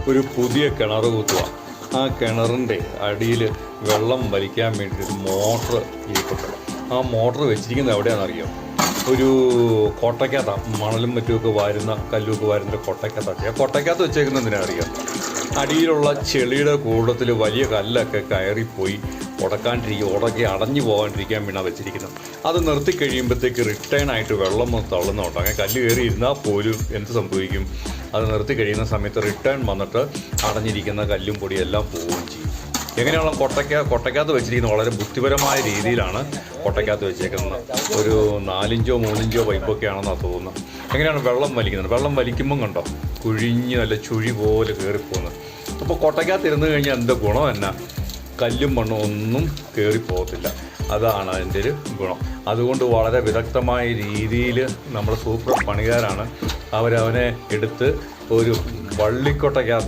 ഒരു പുതിയ കിണർ കുത്തുക. ആ കിണറിൻ്റെ അടിയിൽ വെള്ളം വലിക്കാൻ വേണ്ടി ഒരു മോട്ടർ ഇരിപ്പുണ്ട്. ആ മോട്ടർ വെച്ചിരിക്കുന്നത് എവിടെയാണെന്നറിയാം? ഒരു കൊട്ടയ്ക്കകത്താണ്. മണലും മറ്റുമൊക്കെ വാരുന്ന കല്ലുമൊക്കെ വാരുന്ന കൊട്ടയ്ക്കകത്താണ്. ആ കൊട്ടയ്ക്കകത്ത് വെച്ചേക്കുന്നത് എന്തിനാ അറിയാം? അടിയിലുള്ള ചെളിയുടെ കൂട്ടത്തിൽ വലിയ കല്ലൊക്കെ കയറിപ്പോയി ഉടക്കി അടഞ്ഞു പോകാണ്ടിരിക്കാൻ വേണ്ടി വെച്ചിരിക്കുന്നത്. അത് നിർത്തി കഴിയുമ്പോഴത്തേക്ക് റിട്ടേൺ ആയിട്ട് വെള്ളം തള്ളുന്നുണ്ട്. അങ്ങനെ കല്ല് കയറി ഇരുന്നാൽ പോലും എന്ത് സംഭവിക്കും? അത് നിർത്തി കഴിയുന്ന സമയത്ത് റിട്ടേൺ വന്നിട്ട് അടഞ്ഞിരിക്കുന്ന കല്ലും പൊടിയും എല്ലാം പോവുകയും ചെയ്യും. എങ്ങനെയുള്ള കൊട്ടയ്ക്കകത്ത് വെച്ചിരിക്കുന്നത് വളരെ ബുദ്ധിപരമായ രീതിയിലാണ് കൊട്ടയ്ക്കകത്ത് വെച്ചേക്കുന്നത്. ഒരു 4 ഇഞ്ചോ 3 ഇഞ്ചോ പൈപ്പൊക്കെ ആണെന്നാണ് തോന്നുന്നത്. എങ്ങനെയാണ് വെള്ളം വലിക്കുന്നത്? വെള്ളം വലിക്കുമ്പം കണ്ടോ കുഴിഞ്ഞ് നല്ല ചുഴി പോലെ കയറിപ്പോകുന്നത്. അപ്പോൾ കൊട്ടയ്ക്കകത്ത് ഇരുന്ന് കഴിഞ്ഞാൽ എന്താ ഗുണം? എന്നാ കല്ലും മണ്ണും ഒന്നും കയറിപ്പോകത്തില്ല. അതാണ് അതിൻ്റെ ഒരു ഗുണം. അതുകൊണ്ട് വളരെ വിദഗ്ധമായ രീതിയിൽ നമ്മൾ സൂപ്പർ പണിക്കാരാണ്. അവരവനെ എടുത്ത് ഒരു വള്ളിക്കൊട്ടയ്ക്കകത്ത്